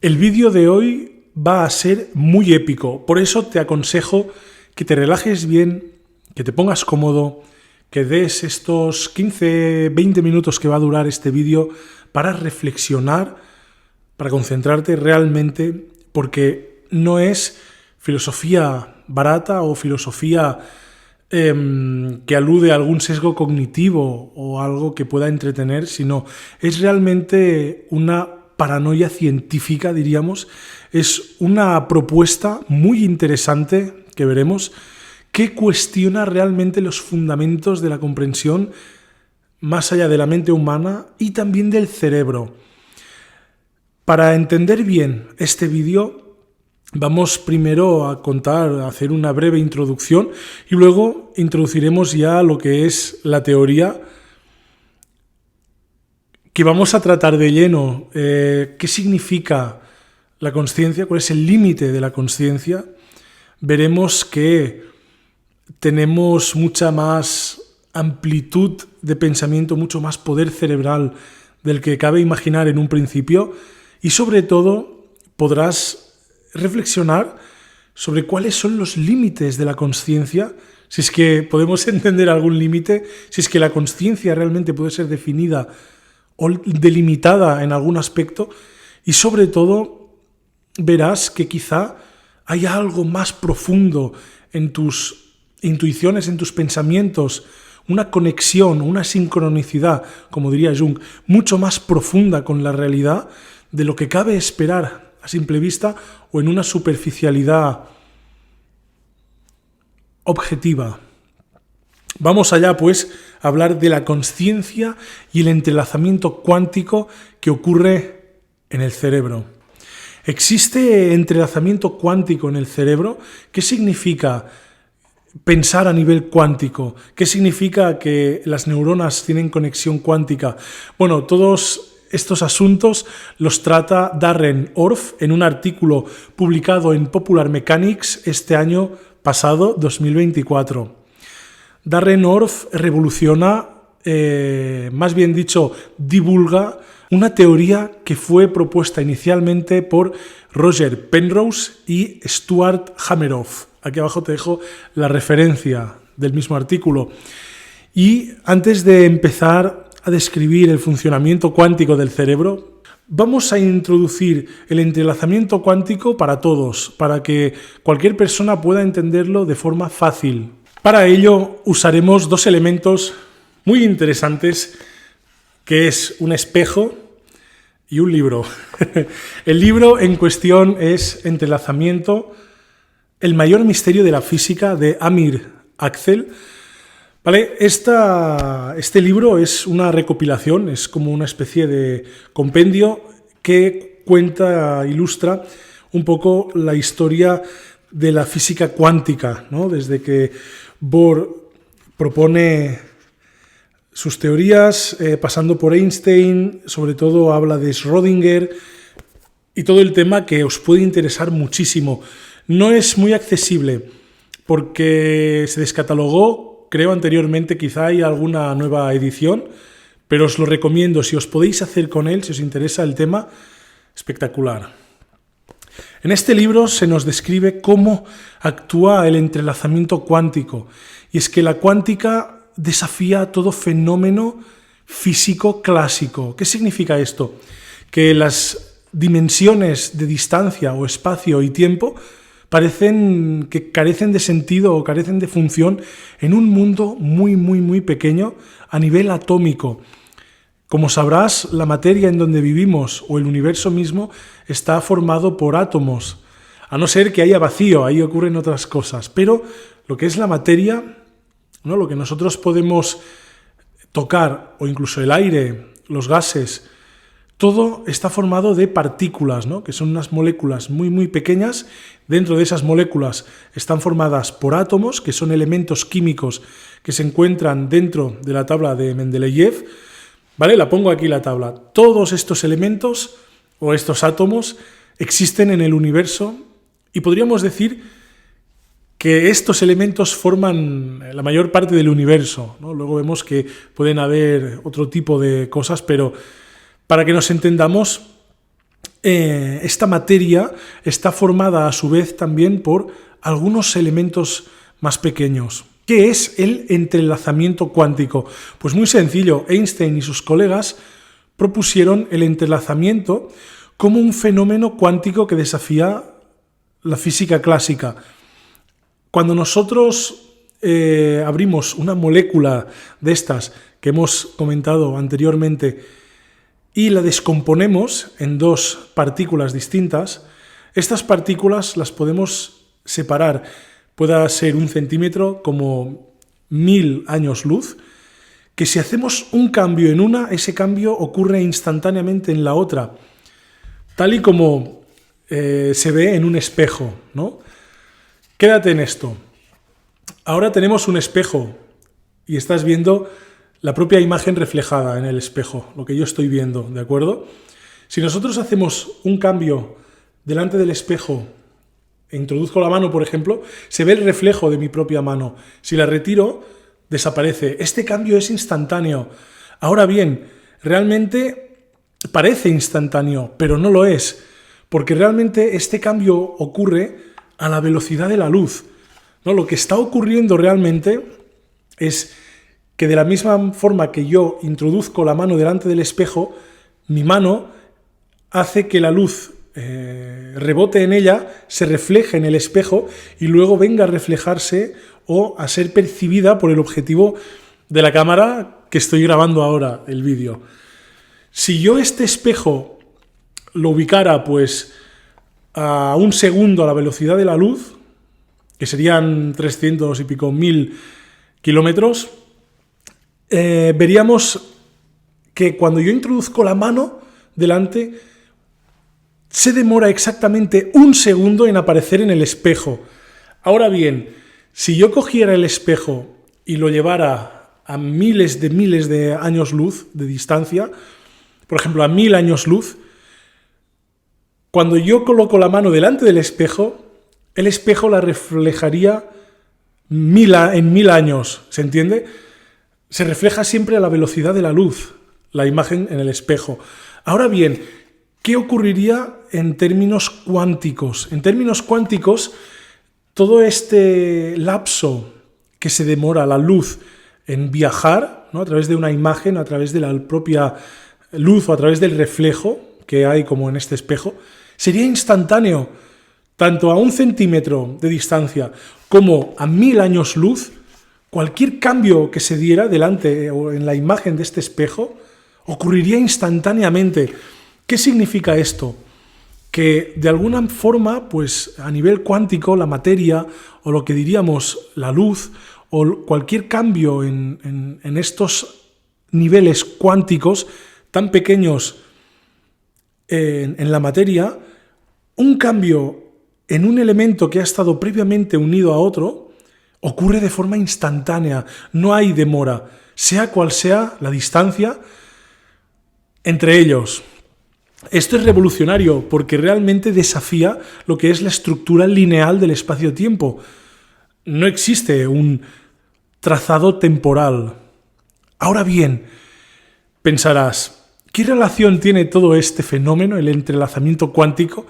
El vídeo de hoy va a ser muy épico, por eso te aconsejo que te relajes bien, que te pongas cómodo, que des estos 15-20 minutos que va a durar este vídeo para reflexionar, para concentrarte realmente, porque no es filosofía barata o filosofía que alude a algún sesgo cognitivo o algo que pueda entretener, sino es realmente una paranoia científica, diríamos. Es una propuesta muy interesante que veremos, que cuestiona realmente los fundamentos de la comprensión más allá de la mente humana y también del cerebro. Para entender bien este vídeo, vamos primero a hacer una breve introducción y luego introduciremos ya lo que es la teoría, que vamos a tratar de lleno. ¿Qué significa la consciencia? ¿Cuál es el límite de la consciencia? Veremos que tenemos mucha más amplitud de pensamiento, mucho más poder cerebral del que cabe imaginar en un principio, y sobre todo podrás reflexionar sobre cuáles son los límites de la consciencia, si es que podemos entender algún límite, si es que la consciencia realmente puede ser definida o delimitada en algún aspecto, y sobre todo verás que quizá haya algo más profundo en tus intuiciones, en tus pensamientos, una conexión, una sincronicidad, como diría Jung, mucho más profunda con la realidad de lo que cabe esperar a simple vista o en una superficialidad objetiva. Vamos allá, pues, a hablar de la consciencia y el entrelazamiento cuántico que ocurre en el cerebro. ¿Existe entrelazamiento cuántico en el cerebro? ¿Qué significa pensar a nivel cuántico? ¿Qué significa que las neuronas tienen conexión cuántica? Bueno, todos estos asuntos los trata Darren Orff en un artículo publicado en Popular Mechanics este año pasado, 2024. Darren Orff revoluciona, más bien dicho, divulga una teoría que fue propuesta inicialmente por Roger Penrose y Stuart Hameroff. Aquí abajo te dejo la referencia del mismo artículo. Y antes de empezar a describir el funcionamiento cuántico del cerebro, vamos a introducir el entrelazamiento cuántico para todos, para que cualquier persona pueda entenderlo de forma fácil. Para ello usaremos dos elementos muy interesantes, que es un espejo y un libro. El libro en cuestión es Entrelazamiento, el mayor misterio de la física, de Amir Aczel. ¿Vale? Este libro es una recopilación, es como una especie de compendio que cuenta, ilustra un poco la historia de la física cuántica, ¿no? Desde que Bohr propone sus teorías, pasando por Einstein, sobre todo habla de Schrödinger y todo el tema que os puede interesar muchísimo. No es muy accesible porque se descatalogó, creo anteriormente, quizá hay alguna nueva edición, pero os lo recomiendo, si os podéis hacer con él, si os interesa el tema, espectacular. En este libro se nos describe cómo actúa el entrelazamiento cuántico, y es que la cuántica desafía todo fenómeno físico clásico. ¿Qué significa esto? Que las dimensiones de distancia o espacio y tiempo parecen que carecen de sentido o carecen de función en un mundo muy, muy, muy pequeño a nivel atómico. Como sabrás, la materia en donde vivimos o el universo mismo está formado por átomos, a no ser que haya vacío, ahí ocurren otras cosas. Pero lo que es la materia, ¿no? Lo que nosotros podemos tocar, o incluso el aire, los gases, todo está formado de partículas, ¿no? Que son unas moléculas muy, muy pequeñas. Dentro de esas moléculas están formadas por átomos, que son elementos químicos que se encuentran dentro de la tabla de Mendeleev. ¿Vale? La pongo aquí la tabla. Todos estos elementos o estos átomos existen en el universo y podríamos decir que estos elementos forman la mayor parte del universo, ¿no? Luego vemos que pueden haber otro tipo de cosas, pero para que nos entendamos, esta materia está formada a su vez también por algunos elementos más pequeños. ¿Qué es el entrelazamiento cuántico? Pues muy sencillo, Einstein y sus colegas propusieron el entrelazamiento como un fenómeno cuántico que desafía la física clásica. Cuando nosotros abrimos una molécula de estas que hemos comentado anteriormente y la descomponemos en dos partículas distintas, estas partículas las podemos separar. Pueda ser 1 centímetro como 1000 años luz, que si hacemos un cambio en una, ese cambio ocurre instantáneamente en la otra, tal y como se ve en un espejo, ¿no? Quédate en esto. Ahora tenemos un espejo y estás viendo la propia imagen reflejada en el espejo, lo que yo estoy viendo, ¿de acuerdo? Si nosotros hacemos un cambio delante del espejo, e introduzco la mano, por ejemplo, se ve el reflejo de mi propia mano. Si la retiro, desaparece. Este cambio es instantáneo. Ahora bien, realmente parece instantáneo, pero no lo es, porque realmente este cambio ocurre a la velocidad de la luz, ¿no? Lo que está ocurriendo realmente es que de la misma forma que yo introduzco la mano delante del espejo, mi mano hace que la luz rebote en ella, se refleje en el espejo y luego venga a reflejarse o a ser percibida por el objetivo de la cámara que estoy grabando ahora, el vídeo. Si yo este espejo lo ubicara pues a 1 segundo a la velocidad de la luz, que serían 300 y pico 1000 kilómetros, veríamos que cuando yo introduzco la mano delante, se demora exactamente 1 segundo en aparecer en el espejo. Ahora bien, si yo cogiera el espejo y lo llevara a miles de años luz de distancia, por ejemplo a 1000 años luz, cuando yo coloco la mano delante del espejo, el espejo la reflejaría en 1000 años, ¿se entiende? Se refleja siempre a la velocidad de la luz, la imagen en el espejo. Ahora bien, ¿qué ocurriría en términos cuánticos? En términos cuánticos, todo este lapso que se demora la luz en viajar, ¿no? A través de una imagen, a través de la propia luz o a través del reflejo que hay como en este espejo, sería instantáneo. Tanto a 1 centímetro de distancia como a 1000 años luz, cualquier cambio que se diera delante o en la imagen de este espejo ocurriría instantáneamente. ¿Qué significa esto? Que de alguna forma, pues a nivel cuántico, la materia o lo que diríamos la luz o cualquier cambio en estos niveles cuánticos tan pequeños en la materia, un cambio en un elemento que ha estado previamente unido a otro ocurre de forma instantánea, no hay demora, sea cual sea la distancia entre ellos. Esto es revolucionario porque realmente desafía lo que es la estructura lineal del espacio-tiempo. No existe un trazado temporal. Ahora bien, pensarás, ¿qué relación tiene todo este fenómeno, el entrelazamiento cuántico,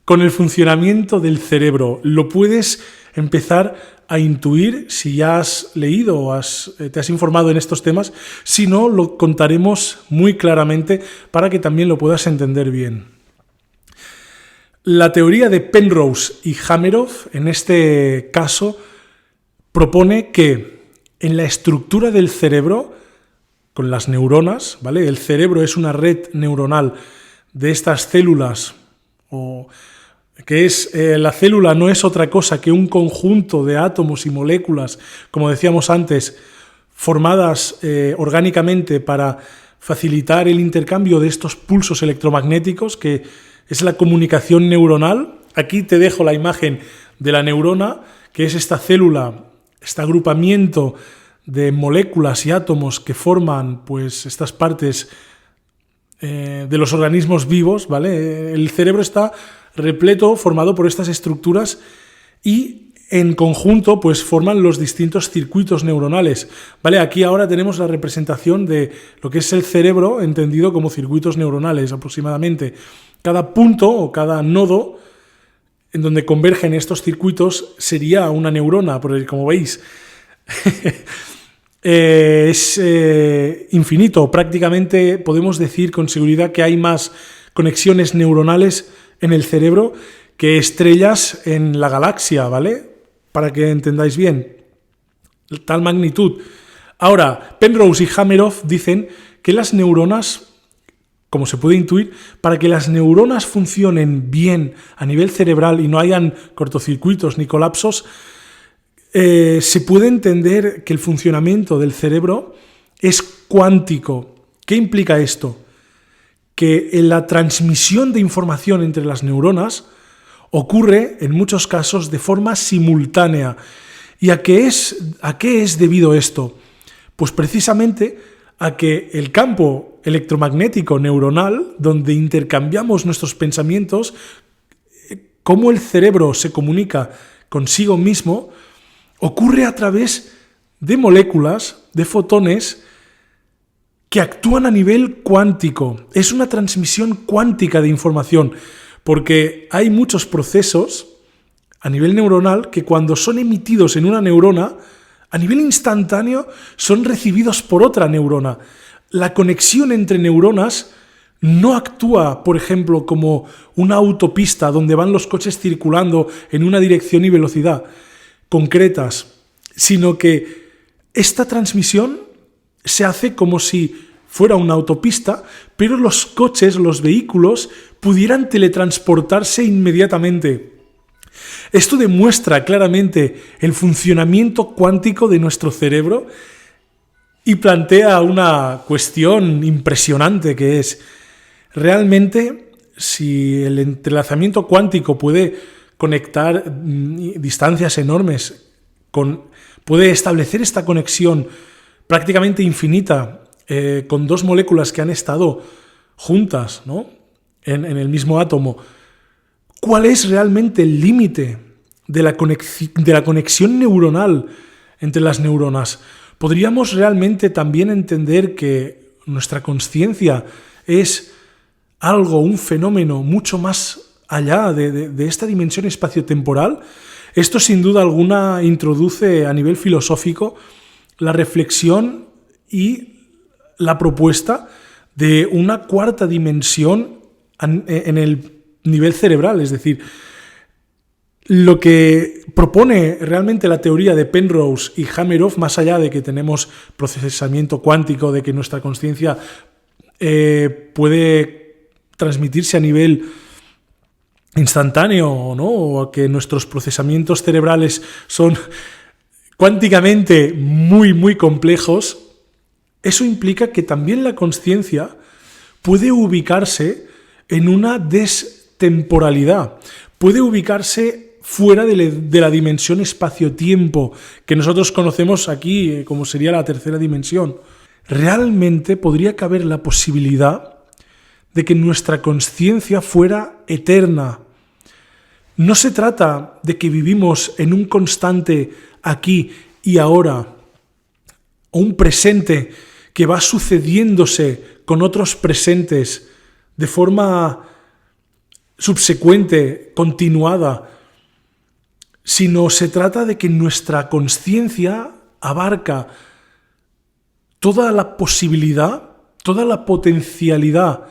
con el funcionamiento del cerebro? Lo puedes empezar a intuir si ya has leído o te has informado en estos temas. Si no, lo contaremos muy claramente para que también lo puedas entender bien. La teoría de Penrose y Hameroff, en este caso, propone que en la estructura del cerebro, con las neuronas, ¿vale? El cerebro es una red neuronal de estas células que es la célula no es otra cosa que un conjunto de átomos y moléculas, como decíamos antes, formadas orgánicamente para facilitar el intercambio de estos pulsos electromagnéticos, que es la comunicación neuronal. Aquí te dejo la imagen de la neurona, que es esta célula, este agrupamiento de moléculas y átomos que forman pues estas partes de los organismos vivos, ¿vale? El cerebro está repleto, formado por estas estructuras y en conjunto pues forman los distintos circuitos neuronales, ¿vale? Aquí ahora tenemos la representación de lo que es el cerebro entendido como circuitos neuronales aproximadamente. Cada punto o cada nodo en donde convergen estos circuitos sería una neurona, porque como veis es infinito. Prácticamente podemos decir con seguridad que hay más conexiones neuronales en el cerebro que estrellas en la galaxia, ¿vale? Para que entendáis bien, tal magnitud. Ahora, Penrose y Hameroff dicen que las neuronas, como se puede intuir, para que las neuronas funcionen bien a nivel cerebral y no hayan cortocircuitos ni colapsos, se puede entender que el funcionamiento del cerebro es cuántico. ¿Qué implica esto? Que en la transmisión de información entre las neuronas ocurre en muchos casos de forma simultánea. ¿Y a qué es debido esto? Pues precisamente a que el campo electromagnético neuronal, donde intercambiamos nuestros pensamientos, cómo el cerebro se comunica consigo mismo, ocurre a través de moléculas, de fotones, que actúan a nivel cuántico. Es una transmisión cuántica de información, porque hay muchos procesos a nivel neuronal que cuando son emitidos en una neurona, a nivel instantáneo son recibidos por otra neurona. La conexión entre neuronas no actúa, por ejemplo, como una autopista donde van los coches circulando en una dirección y velocidad concretas, sino que esta transmisión se hace como si fuera una autopista, pero los coches, los vehículos, pudieran teletransportarse inmediatamente. Esto demuestra claramente el funcionamiento cuántico de nuestro cerebro y plantea una cuestión impresionante, que es, realmente, si el entrelazamiento cuántico puede conectar distancias enormes, puede establecer esta conexión prácticamente infinita con dos moléculas que han estado juntas, ¿no? en el mismo átomo, ¿cuál es realmente el límite de la conexión neuronal entre las neuronas? ¿Podríamos realmente también entender que nuestra consciencia es algo, un fenómeno mucho más allá de esta dimensión espaciotemporal? Esto sin duda alguna introduce a nivel filosófico la reflexión y la propuesta de una cuarta dimensión en el nivel cerebral. Es decir, lo que propone realmente la teoría de Penrose y Hameroff, más allá de que tenemos procesamiento cuántico, de que nuestra consciencia puede transmitirse a nivel instantáneo, ¿no? O que nuestros procesamientos cerebrales son cuánticamente muy, muy complejos, eso implica que también la consciencia puede ubicarse en una destemporalidad, puede ubicarse fuera de la dimensión espacio-tiempo que nosotros conocemos aquí como sería la tercera dimensión. Realmente podría caber la posibilidad de que nuestra consciencia fuera eterna. No se trata de que vivimos en un constante aquí y ahora, o un presente que va sucediéndose con otros presentes de forma subsecuente, continuada, sino se trata de que nuestra consciencia abarca toda la posibilidad, toda la potencialidad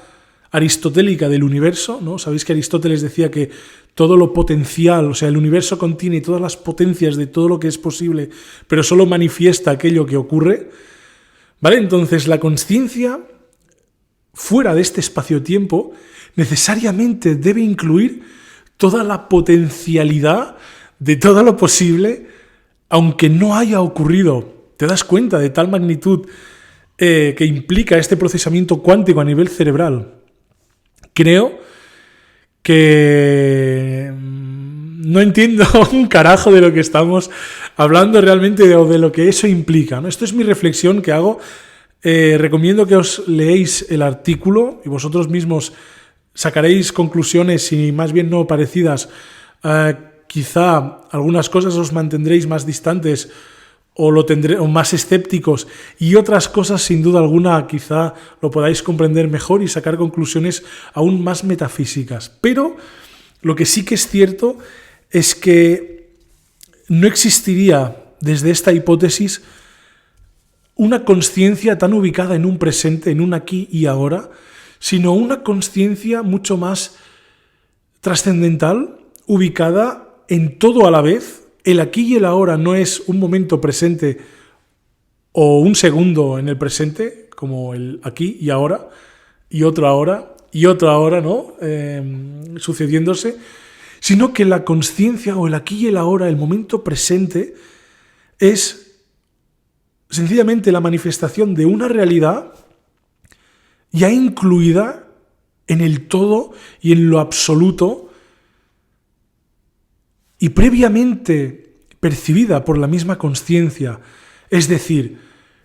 aristotélica del universo, ¿no? Sabéis que Aristóteles decía que todo lo potencial, o sea, el universo contiene todas las potencias de todo lo que es posible, pero solo manifiesta aquello que ocurre, ¿vale? Entonces, la consciencia, fuera de este espacio-tiempo, necesariamente debe incluir toda la potencialidad de todo lo posible, aunque no haya ocurrido. ¿Te das cuenta de tal magnitud que implica este procesamiento cuántico a nivel cerebral? Creo que no entiendo un carajo de lo que estamos hablando realmente o de lo que eso implica, ¿no? Esto es mi reflexión que hago. Recomiendo que os leéis el artículo y vosotros mismos sacaréis conclusiones, y más bien no parecidas, quizá algunas cosas os mantendréis más distantes o más escépticos, y otras cosas sin duda alguna quizá lo podáis comprender mejor y sacar conclusiones aún más metafísicas. Pero lo que sí que es cierto es que no existiría desde esta hipótesis una consciencia tan ubicada en un presente, en un aquí y ahora, sino una consciencia mucho más trascendental, ubicada en todo a la vez. El aquí y el ahora no es un momento presente o un segundo en el presente, como el aquí y ahora, y otro ahora, ¿no? Sucediéndose, sino que la consciencia o el aquí y el ahora, el momento presente, es sencillamente la manifestación de una realidad ya incluida en el todo y en lo absoluto, y previamente percibida por la misma consciencia. Es decir,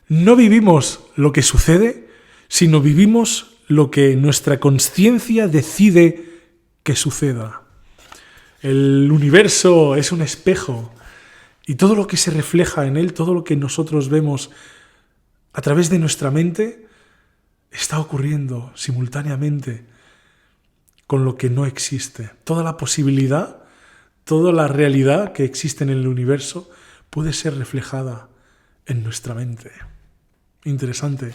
no vivimos lo que sucede, sino vivimos lo que nuestra consciencia decide que suceda. El universo es un espejo, y todo lo que se refleja en él, todo lo que nosotros vemos a través de nuestra mente, está ocurriendo simultáneamente con lo que no existe. Toda la posibilidad, toda la realidad que existe en el universo puede ser reflejada en nuestra mente. Interesante.